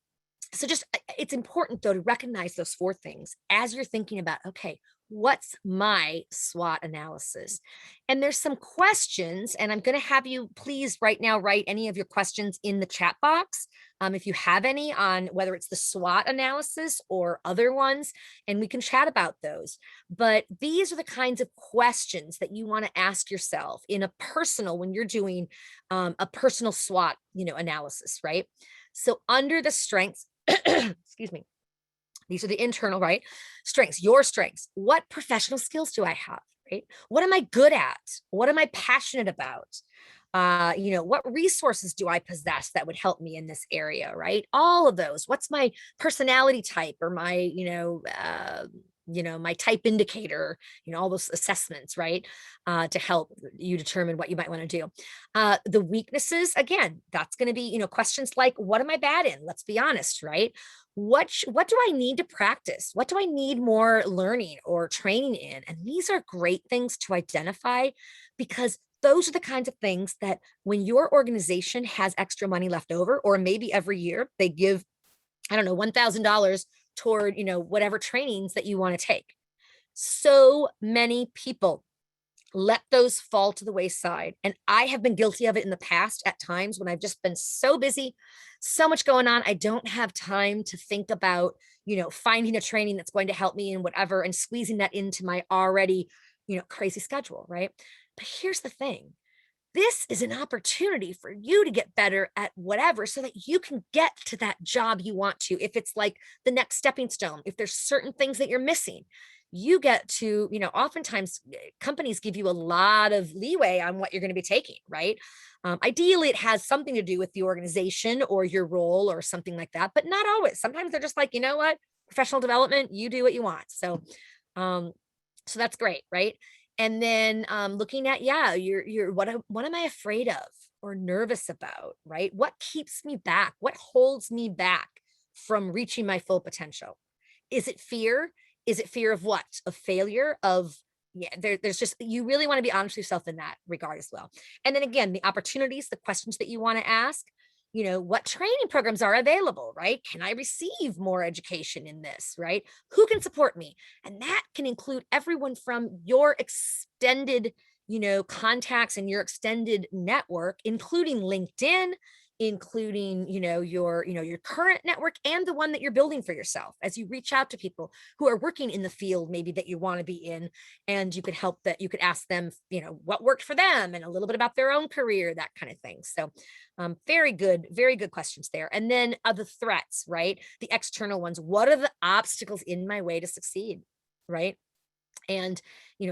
so just it's important though to recognize those four things as you're thinking about, okay, what's my SWOT analysis? And there's some questions, and I'm going to have you please right now write any of your questions in the chat box, if you have any, on whether it's the SWOT analysis or other ones, and we can chat about those. But these are the kinds of questions that you want to ask yourself in a personal, when you're doing a personal SWOT analysis, right? So under the strengths, excuse me, these are the internal, right? Strengths, your strengths. What professional skills do I have, right? What am I good at? What am I passionate about? What resources do I possess that would help me in this area, right? All of those. What's my personality type, or my, my type indicator, all those assessments, right? To help you determine what you might want to do. The weaknesses, again, that's going to be, questions like, what am I bad in? Let's be honest, right? What do I need to practice? What do I need more learning or training in? And these are great things to identify, because those are the kinds of things that when your organization has extra money left over, or maybe every year they give, I don't know, $1,000 toward, whatever trainings that you want to take. So many people let those fall to the wayside. And I have been guilty of it in the past at times when I've just been so busy, so much going on. I don't have time to think about, finding a training that's going to help me in whatever, and squeezing that into my already, crazy schedule, right? But here's the thing. This is an opportunity for you to get better at whatever, so that you can get to that job you want to. If it's like the next stepping stone, if there's certain things that you're missing, you get to, oftentimes companies give you a lot of leeway on what you're going to be taking, right? Ideally, it has something to do with the organization or your role or something like that, but not always. Sometimes they're just like, you know what, professional development, you do what you want. Um, so that's great, right? And then looking at, yeah, what am I afraid of or nervous about, right? What keeps me back? What holds me back from reaching my full potential? Is it fear? Is it fear of what? Of failure? Of, yeah, there's just, you really want to be honest with yourself in that regard as well. And then again, the opportunities, the questions that you want to ask, what training programs are available, right? Can I receive more education in this, right? Who can support me? And that can include everyone from your extended, contacts and your extended network, including LinkedIn, including, your current network and the one that you're building for yourself as you reach out to people who are working in the field maybe that you want to be in, and you could ask them, what worked for them and a little bit about their own career, that kind of thing. So very good questions there. And then the threats, right? The external ones. What are the obstacles in my way to succeed? Right. And,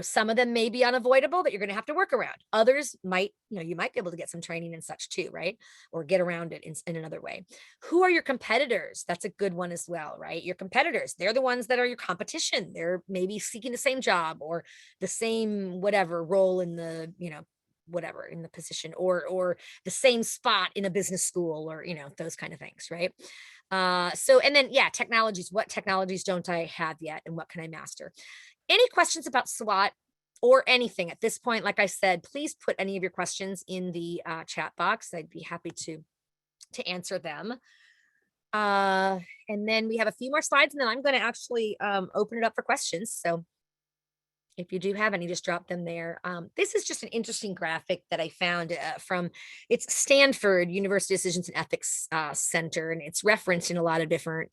some of them may be unavoidable that you're going to have to work around. Others might, you might be able to get some training and such too, right? Or get around it in another way. Who are your competitors? That's a good one as well, right? Your competitors, they're the ones that are your competition. They're maybe seeking the same job or the same whatever role in the, whatever in the position, or the same spot in a business school, or those kind of things, right? And then technologies. What technologies don't I have yet, and what can I master? Any questions about SWOT or anything at this point? Like I said, please put any of your questions in the chat box. I'd be happy to answer them. And then we have a few more slides, and then I'm going to actually open it up for questions. So if you do have any, just drop them there. This is just an interesting graphic that I found it's Stanford University Decisions and Ethics Center, and it's referenced in a lot of different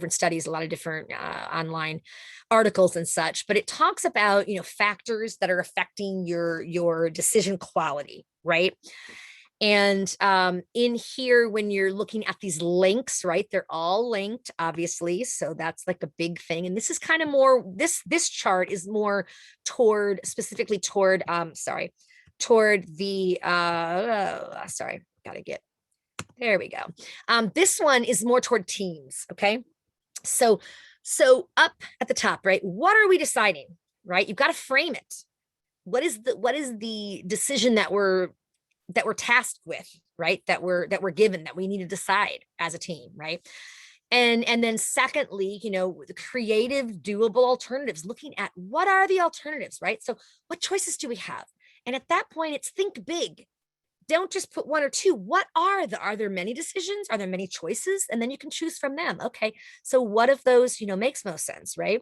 studies, a lot of different online articles and such. But it talks about factors that are affecting your decision quality, right? And in here, when you're looking at these links, right, they're all linked, obviously. So that's like a big thing. And this is kind of more, this chart is more specifically toward the, there we go. This one is more toward teams. Okay. So up at the top, right, what are we deciding, right? You've got to frame it. What is the decision that we're tasked with, right? That we're given, that we need to decide as a team, right? And then secondly, the creative, doable alternatives, looking at what are the alternatives, right? So what choices do we have? And at that point, it's think big. Don't just put one or two. Are there many decisions? Are there many choices? And then you can choose from them. Okay. So what of those, makes most sense, right?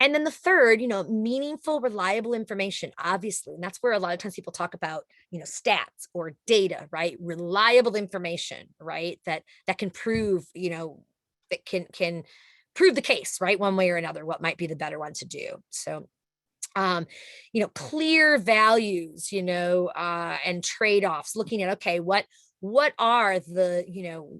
And then the third, meaningful, reliable information, obviously. And that's where a lot of times people talk about, stats or data, right? Reliable information, right? That can prove, that can prove the case, right? One way or another, what might be the better one to do. So, clear values, and trade-offs, looking at, okay, what are the,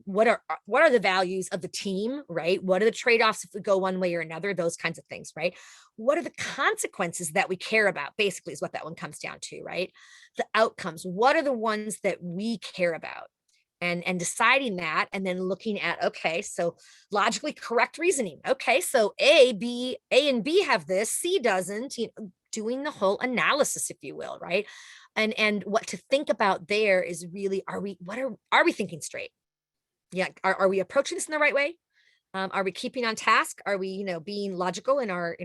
what are the values of the team, right? What are the trade-offs if we go one way or another, those kinds of things, right? What are the consequences that we care about, basically, is what that one comes down to, right? The outcomes, what are the ones that we care about? And deciding that, and then looking at, okay, so logically correct reasoning. Okay, so A and B have this, C doesn't, doing the whole analysis, if you will, right? And what to think about there is really, are we thinking straight? Yeah, are we approaching this in the right way? Are we keeping on task? Are we, being logical in our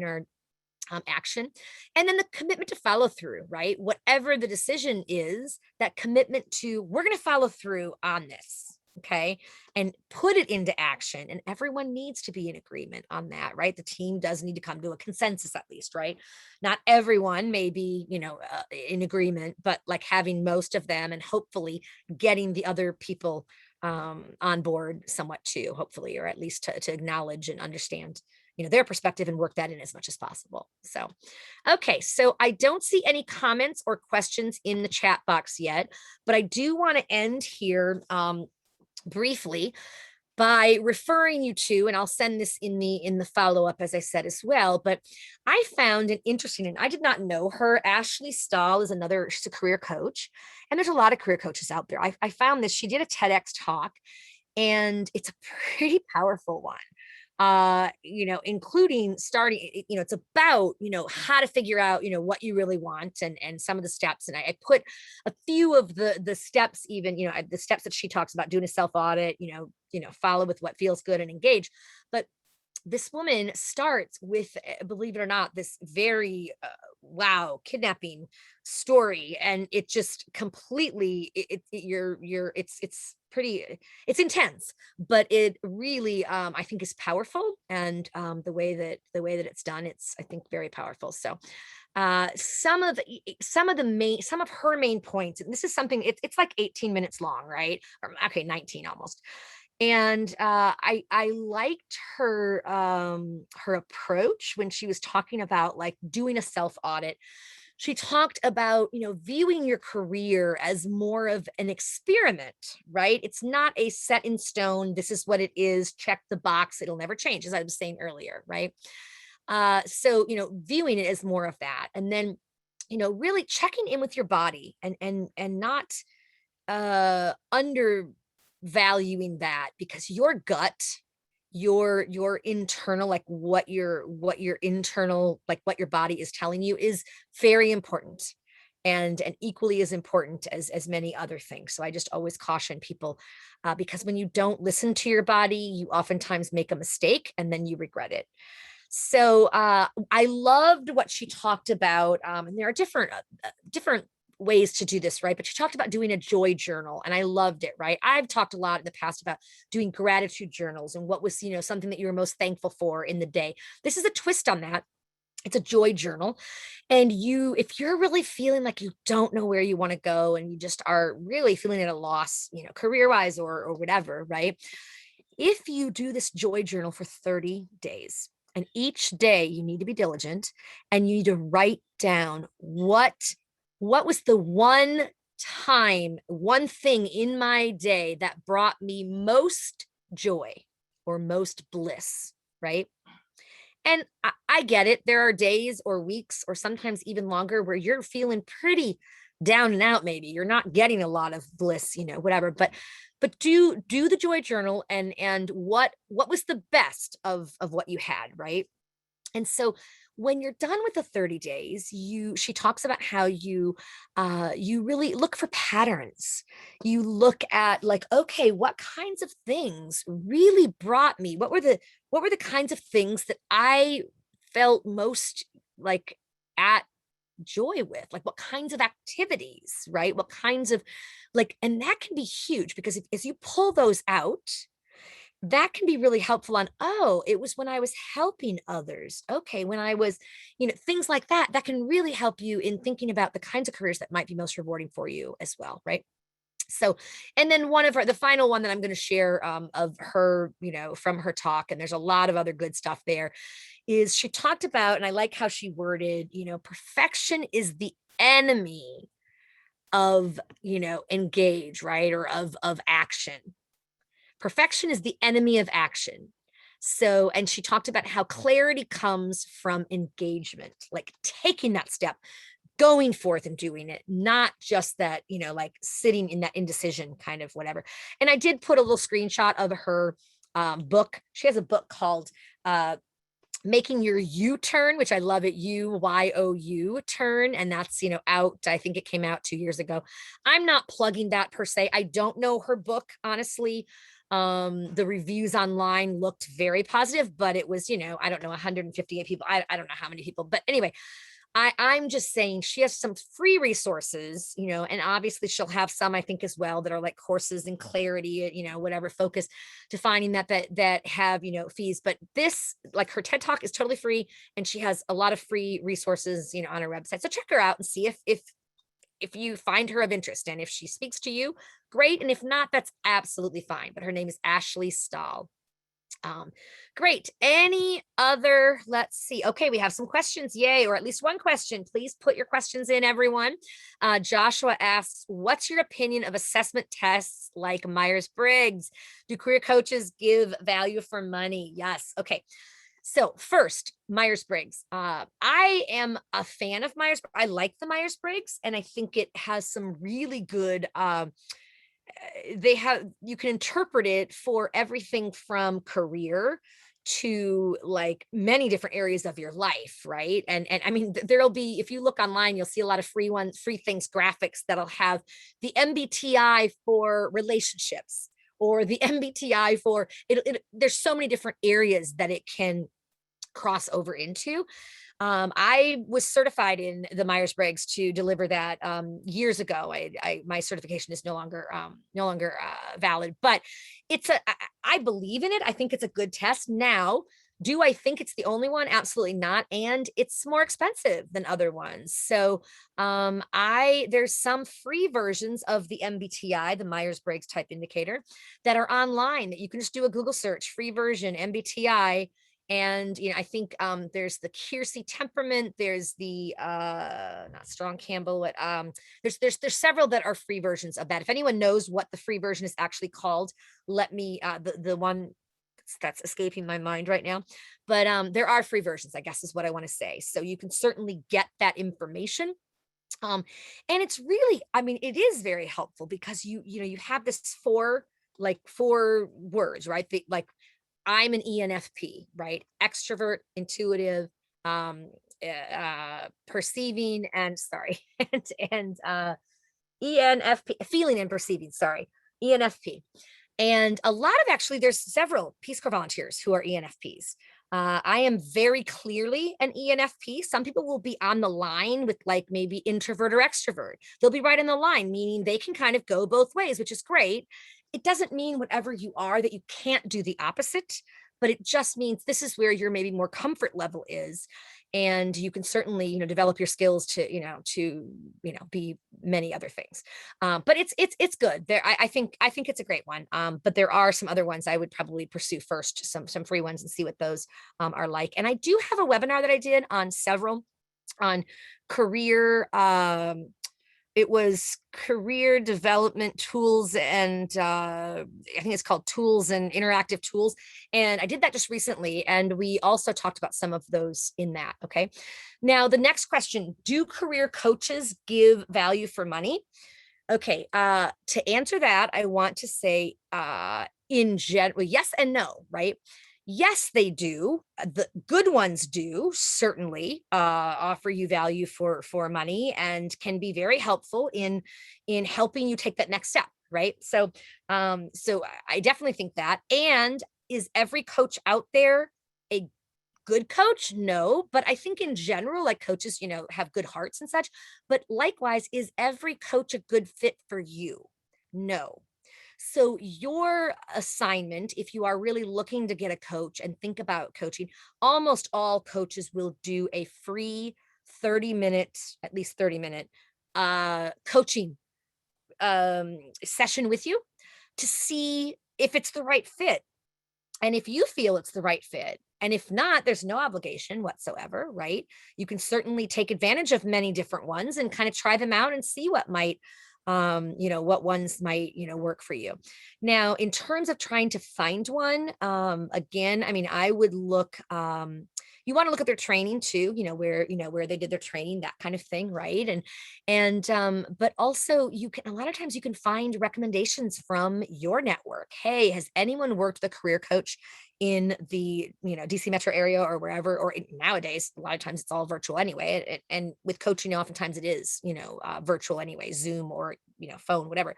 action? And then the commitment to follow through, right? Whatever the decision is, that commitment to, we're going to follow through on this, okay, and put it into action. And everyone needs to be in agreement on that, right? The team does need to come to a consensus, at least, right? Not everyone may be, in agreement, but like having most of them, and hopefully getting the other people on board somewhat too, hopefully, or at least to acknowledge and understand their perspective and work that in as much as possible. So, okay. So I don't see any comments or questions in the chat box yet, but I do want to end here briefly by referring you to, and I'll send this in the follow-up, as I said as well, but I found an interesting, and I did not know her, Ashley Stahl is she's a career coach, and there's a lot of career coaches out there. I found this, she did a TEDx talk, and it's a pretty powerful one. Including starting, it's about, how to figure out, what you really want, and some of the steps. And I put a few of the steps, even, the steps that she talks about, doing a self-audit, follow with what feels good and engage. But this woman starts with, believe it or not, this very wow kidnapping story, and it just completely you're it's pretty, it's intense, but it really I think is powerful, and the way that it's done, it's I think very powerful. So some of her main points, and this is something, it's like 18 minutes long, right? Or okay, 19 almost. And I liked her approach when she was talking about like doing a self audit. She talked about, viewing your career as more of an experiment, right? It's not a set in stone, this is what it is, check the box, it'll never change, as I was saying earlier, right? So viewing it as more of that, and then really checking in with your body, and not undervaluing that, because your gut, your internal, like what your internal, like what your body is telling you, is very important, and equally as important as many other things. So I just always caution people, because when you don't listen to your body, you oftentimes make a mistake and then you regret it. So I loved what she talked about, and there are different ways to do this, right? But she talked about doing a joy journal, and I loved it, right? I've talked a lot in the past about doing gratitude journals and what was, something that you were most thankful for in the day. This is a twist on that. It's a joy journal. And if you're really feeling like you don't know where you want to go, and you just are really feeling at a loss, career wise or whatever, right? If you do this joy journal for 30 days, and each day you need to be diligent, and you need to write down what was the one thing in my day that brought me most joy or most bliss, right? And I get it. There are days or weeks or sometimes even longer where you're feeling pretty down and out. Maybe you're not getting a lot of bliss, whatever. But do the joy journal, and what was the best of what you had, right? And so when you're done with the 30 days, she talks about how you really look for patterns. You look at like, okay, what kinds of things really brought me? What were the kinds of things that I felt most like at joy with? Like what kinds of activities, right? What kinds of like, and that can be huge, because as you pull those out, that can be really helpful on, oh, it was when I was helping others. Okay, when I was, things like that, that can really help you in thinking about the kinds of careers that might be most rewarding for you as well, right? So, and then the final one that I'm going to share, of her, from her talk, and there's a lot of other good stuff there, is she talked about, and I like how she worded, perfection is the enemy of, engage, right? Or of action. Perfection is the enemy of action. So, and she talked about how clarity comes from engagement, like taking that step, going forth and doing it, not just that, like sitting in that indecision kind of whatever. And I did put a little screenshot of her book. She has a book called Making Your U-Turn, which I love it, YOU turn. And that's, out, I think it came out 2 years ago. I'm not plugging that per se. I don't know her book, honestly. The reviews online looked very positive, but it was, I don't know, 158 people. I don't know how many people, but anyway, I'm just saying she has some free resources, and obviously she'll have some, I think, as well, that are like courses and clarity, whatever focus, defining that have, fees. But this, like her TED Talk is totally free, and she has a lot of free resources, on her website. So check her out and see if you find her of interest, and if she speaks to you, great. And if not, that's absolutely fine. But her name is Ashley Stahl. Great. Any other, let's see. Okay, we have some questions. Yay, or at least one question. Please put your questions in, everyone. Joshua asks, what's your opinion of assessment tests like Myers-Briggs? Do career coaches give value for money? Yes. Okay. So first, Myers-Briggs. I am a fan of Myers-Briggs. I like the Myers-Briggs, and I think it has some really good you can interpret it for everything from career to like many different areas of your life, right? And I mean, there'll be, if you look online, you'll see a lot of free things, graphics that'll have the MBTI for relationships, or the MBTI for there's so many different areas that it can cross over into. I was certified in the Myers-Briggs to deliver that years ago. My certification is no longer valid, but I believe in it. I think it's a good test. Now, do I think it's the only one? Absolutely not. And it's more expensive than other ones. So there's some free versions of the MBTI, the Myers-Briggs type indicator, that are online that you can just do a Google search, free version MBTI. And I think there's the Keirsey temperament, there's the not Strong Campbell, but there's several that are free versions of that. If anyone knows what the free version is actually called, let me the one that's escaping my mind right now. But there are free versions, I guess is what I want to say. So you can certainly get that information. And it's really, I mean, it is very helpful because you have this four words, right? Like I'm an ENFP, right? Extrovert, intuitive, perceiving, and sorry, and ENFP, feeling and perceiving, sorry, ENFP. And a lot of actually, there's several Peace Corps volunteers who are ENFPs. I am very clearly an ENFP. Some people will be on the line with like maybe introvert or extrovert. They'll be right in the line, meaning they can kind of go both ways, which is great. It doesn't mean whatever you are that you can't do the opposite, but it just means this is where your maybe more comfort level is. And you can certainly, develop your skills to be many other things. But it's good. I think it's a great one. But there are some other ones I would probably pursue first, some free ones, and see what those are like. And I do have a webinar that I did on career. It was career development tools, and I think it's called tools and interactive tools. And I did that just recently. And we also talked about some of those in that. Okay. Now, the next question, do career coaches give value for money? Okay. To answer that, I want to say in general, yes and no, right? Yes, they do. The good ones do certainly offer you value for money and can be very helpful in helping you take that next step, right? So I definitely think that. And is every coach out there a good coach? No, but I think in general, like coaches, have good hearts and such. But likewise, is every coach a good fit for you? No. So your assignment, if you are really looking to get a coach and think about coaching, almost all coaches will do a free 30-minute, at least 30-minute coaching session with you to see if it's the right fit. And if you feel it's the right fit, and if not, there's no obligation whatsoever, right? You can certainly take advantage of many different ones and kind of try them out and see what might what ones might work for you. Now, in terms of trying to find one, again, I mean, I would look you want to look at their training too, where they did their training, that kind of thing, right? But also a lot of times you can find recommendations from your network. Hey, has anyone worked with a career coach in the DC metro area or wherever? Or nowadays, a lot of times it's all virtual anyway. And with coaching, oftentimes it is virtual anyway, Zoom or phone, whatever.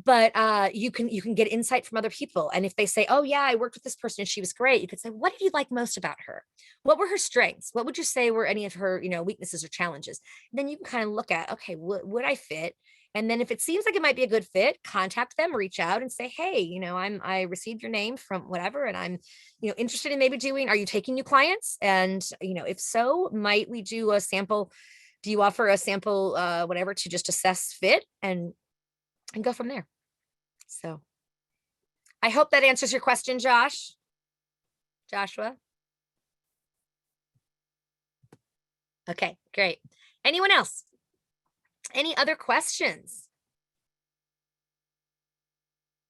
But you can get insight from other people. And if they say, oh yeah, I worked with this person and she was great, you could say, what did you like most about her? What were her strengths? What would you say were any of her weaknesses or challenges? And then you can kind of look at, okay, would I fit? And then if it seems like it might be a good fit, contact them, reach out and say, hey, I received your name from whatever, and I'm, interested in maybe are you taking new clients? And, if so, might we do a sample? Do you offer a sample, whatever, to just assess fit and go from there? So I hope that answers your question, Joshua. Okay, great. Anyone else? Any other questions?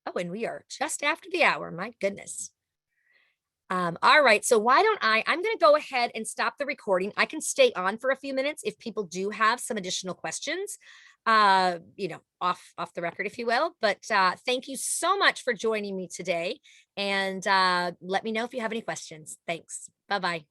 Oh, and we are just after the hour. My goodness. All right. So why don't I'm going to go ahead and stop the recording. I can stay on for a few minutes if people do have some additional questions, off the record, if you will. But thank you so much for joining me today. And let me know if you have any questions. Thanks. Bye-bye.